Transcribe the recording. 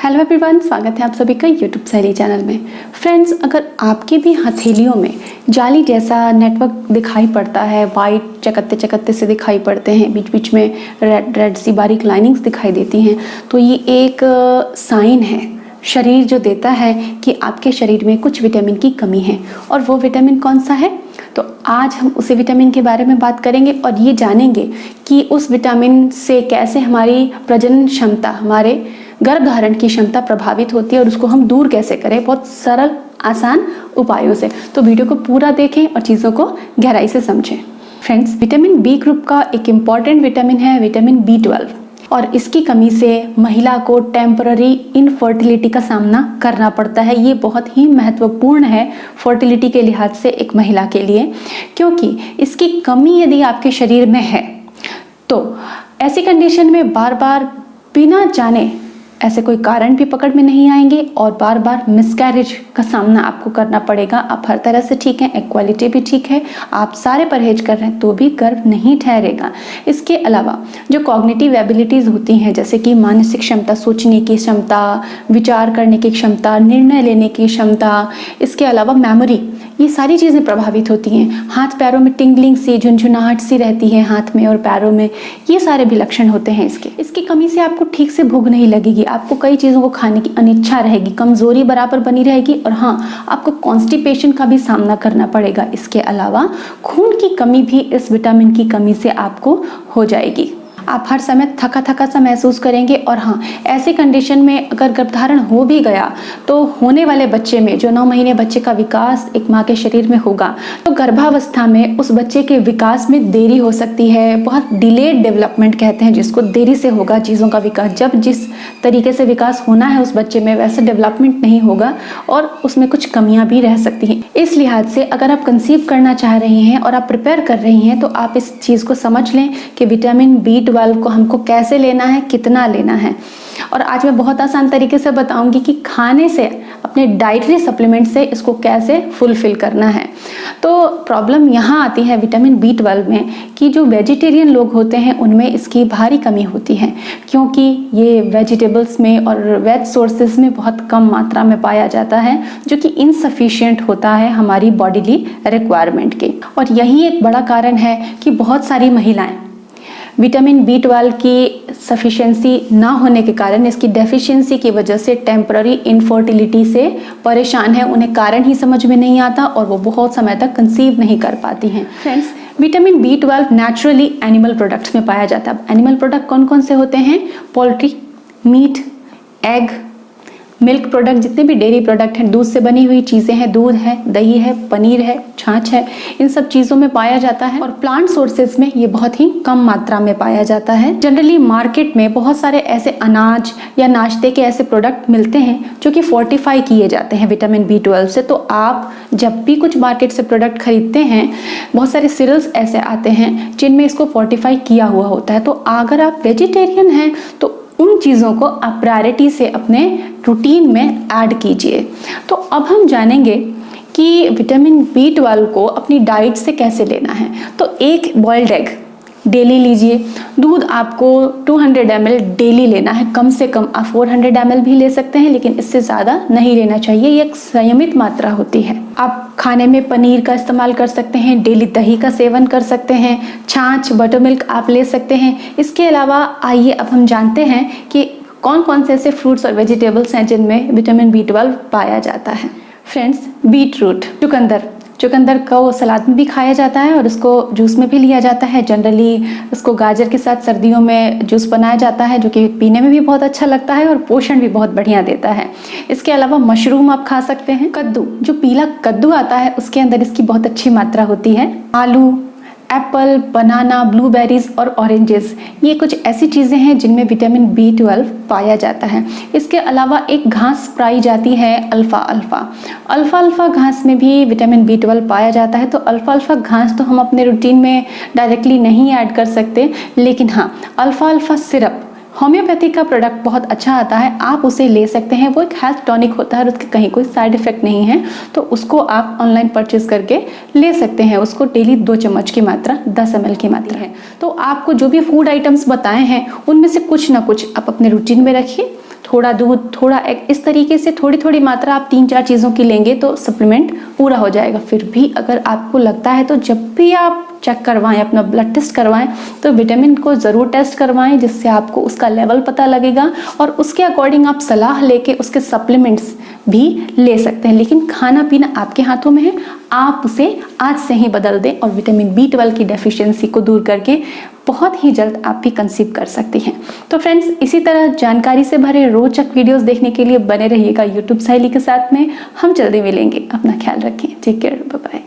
Hello everyone, स्वागत है आप सभी का यूट्यूब सहेली चैनल में। फ्रेंड्स, अगर आपके भी हथेलियों में जाली जैसा नेटवर्क दिखाई पड़ता है, वाइट चकत्ते चकत्ते से दिखाई पड़ते हैं, बीच बीच में रेड रेड सी बारीक लाइनिंग्स दिखाई देती हैं, तो ये एक साइन है शरीर जो देता है कि आपके शरीर में कुछ विटामिन की कमी है। और वो विटामिन कौन सा है? तो आज हम उसी विटामिन के बारे में बात करेंगे और ये जानेंगे कि उस विटामिन से कैसे हमारी प्रजनन क्षमता, हमारे गर्भधारण की क्षमता प्रभावित होती है और उसको हम दूर कैसे करें, बहुत सरल आसान उपायों से। तो वीडियो को पूरा देखें और चीज़ों को गहराई से समझें। फ्रेंड्स, विटामिन बी ग्रुप का एक इम्पॉर्टेंट विटामिन है विटामिन B12 और इसकी कमी से महिला को टेम्पररी इनफर्टिलिटी का सामना करना पड़ता है। ये बहुत ही महत्वपूर्ण है फर्टिलिटी के लिहाज से एक महिला के लिए, क्योंकि इसकी कमी यदि आपके शरीर में है तो ऐसी कंडीशन में बार बार बिना जाने ऐसे कोई कारण भी पकड़ में नहीं आएंगे और बार बार मिसकैरेज का सामना आपको करना पड़ेगा। आप हर तरह से ठीक हैं, इक्वालिटी भी ठीक है, आप सारे परहेज कर रहे हैं तो भी गर्भ नहीं ठहरेगा। इसके अलावा जो कॉग्निटिव एबिलिटीज़ होती हैं, जैसे कि मानसिक क्षमता, सोचने की क्षमता, विचार करने की क्षमता, निर्णय लेने की क्षमता, इसके अलावा मेमोरी, ये सारी चीज़ें प्रभावित होती हैं। हाथ पैरों में टिंगलिंग सी, झुनझुनाहट सी रहती है हाथ में और पैरों में, ये सारे भी लक्षण होते हैं इसकी कमी से आपको ठीक से भूख नहीं लगेगी, आपको कई चीज़ों को खाने की अनिच्छा रहेगी, कमजोरी बराबर बनी रहेगी और हाँ, आपको कॉन्स्टिपेशन का भी सामना करना पड़ेगा। इसके अलावा खून की कमी भी इस विटामिन की कमी से आपको हो जाएगी। आप हर समय थका थका सा महसूस करेंगे और हाँ, ऐसी कंडीशन में अगर गर्भधारण हो भी गया तो होने वाले बच्चे में, जो 9 महीने बच्चे का विकास एक माँ के शरीर में होगा, तो गर्भावस्था में उस बच्चे के विकास में देरी हो सकती है। बहुत डिलेड डेवलपमेंट कहते हैं जिसको, देरी से होगा चीज़ों का विकास। जब जिस तरीके से विकास होना है उस बच्चे में वैसे डेवलपमेंट नहीं होगा और उसमें कुछ कमियाँ भी रह सकती हैं। इस लिहाज से अगर आप कंसीव करना चाह रही हैं और आप प्रिपेयर कर रही हैं तो आप इस चीज़ को समझ लें कि विटामिन B12 को हमको कैसे लेना है, कितना लेना है। और आज मैं बहुत आसान तरीके से बताऊंगी कि खाने से, अपने डाइटरी सप्लीमेंट से इसको कैसे फुलफिल करना है। तो प्रॉब्लम यहाँ आती है विटामिन B12 में कि जो वेजिटेरियन लोग होते हैं उनमें इसकी भारी कमी होती है, क्योंकि ये वेजिटेबल्स में और वेज सोर्सेज में बहुत कम मात्रा में पाया जाता है, जो कि इनसफिशिएंट होता है हमारी बॉडीली रिक्वायरमेंट के। और यही एक बड़ा कारण है कि बहुत सारी महिलाएं विटामिन B12 की सफिशिएंसी ना होने के कारण, इसकी डेफिशिएंसी की वजह से टेम्पररी इनफर्टिलिटी से परेशान है। उन्हें कारण ही समझ में नहीं आता और वो बहुत समय तक कंसीव नहीं कर पाती हैं। Friends, vitamin B12 naturally animal products में पाया जाता है। एनिमल प्रोडक्ट कौन कौन से होते हैं? Poultry, meat, egg, milk product, जितने भी डेयरी प्रोडक्ट हैं, दूध से बनी हुई चीज़ें हैं, दूध है, दही है, पनीर है, छाछ है, इन सब चीज़ों में पाया जाता है। और प्लांट सोर्सेज में ये बहुत ही कम मात्रा में पाया जाता है। जनरली मार्केट में बहुत सारे ऐसे अनाज या नाश्ते के ऐसे प्रोडक्ट मिलते हैं जो कि फोर्टिफाई किए जाते हैं विटामिन B12 से। तो आप जब भी कुछ मार्केट से प्रोडक्ट खरीदते हैं, बहुत सारे सीरियल्स ऐसे आते हैं जिनमें इसको फोर्टिफाई किया हुआ होता है। तो अगर आप वेजिटेरियन हैं तो उन चीज़ों को आप प्रायोरिटी से अपने रूटीन में ऐड कीजिए। तो अब हम जानेंगे कि विटामिन B12 को अपनी डाइट से कैसे लेना है। तो एक बॉइल्ड एग डेली लीजिए। दूध आपको 200 ml डेली लेना है, कम से कम। आप 400 ml भी ले सकते हैं, लेकिन इससे ज़्यादा नहीं लेना चाहिए। ये एक संयमित मात्रा होती है। आप खाने में पनीर का इस्तेमाल कर सकते हैं, डेली दही का सेवन कर सकते हैं, छाछ, बटर मिल्क आप ले सकते हैं। इसके अलावा आइए अब हम जानते हैं कि कौन कौन से ऐसे फ्रूट्स और वेजिटेबल्स हैं जिनमें विटामिन B12 पाया जाता है। फ्रेंड्स, बीट रूट, चुकंदर को सलाद में भी खाया जाता है और उसको जूस में भी लिया जाता है। जनरली इसको गाजर के साथ सर्दियों में जूस बनाया जाता है, जो कि पीने में भी बहुत अच्छा लगता है और पोषण भी बहुत बढ़िया देता है। इसके अलावा मशरूम आप खा सकते हैं। कद्दू, जो पीला कद्दू आता है उसके अंदर इसकी बहुत अच्छी मात्रा होती है। आलू, एप्पल, बनाना, ब्लूबेरीज और ऑरेंजेस, ये कुछ ऐसी चीज़ें हैं जिनमें विटामिन B12 पाया जाता है। इसके अलावा एक घास पाई जाती है अल्फा घास में भी विटामिन B12 पाया जाता है। तो अल्फा घास तो हम अपने रूटीन में डायरेक्टली नहीं ऐड कर सकते, लेकिन हाँ, अल्फा सिरप होम्योपैथी का प्रोडक्ट बहुत अच्छा आता है, आप उसे ले सकते हैं। वो एक हेल्थ टॉनिक होता है और उसके कहीं कोई साइड इफेक्ट नहीं है, तो उसको आप ऑनलाइन परचेज करके ले सकते हैं। उसको डेली 2 चम्मच की मात्रा 10 ml की मात्रा है। तो आपको जो भी फूड आइटम्स बताए हैं उनमें से कुछ ना कुछ आप अपने रूटीन में रखिए थोड़ा दूध, थोड़ा इस तरीके से थोड़ी थोड़ी मात्रा आप 3-4 चीज़ों की लेंगे तो सप्लीमेंट पूरा हो जाएगा। फिर भी अगर आपको लगता है तो जब भी आप चेक करवाएं, अपना ब्लड टेस्ट करवाएं, तो विटामिन को ज़रूर टेस्ट करवाएं, जिससे आपको उसका लेवल पता लगेगा और उसके अकॉर्डिंग आप सलाह लेके उसके सप्लीमेंट्स भी ले सकते हैं। लेकिन खाना पीना आपके हाथों में है, आप उसे आज से ही बदल दें और विटामिन B12 की डेफिशिएंसी को दूर करके बहुत ही जल्द आप भी कंसीव कर सकती हैं। तो फ्रेंड्स, इसी तरह जानकारी से भरे रोचक वीडियोस देखने के लिए बने रहिएगा यूट्यूब सहेली के साथ में। हम जल्दी मिलेंगे, अपना ख्याल रखें, टेक केयर, बाय बाय।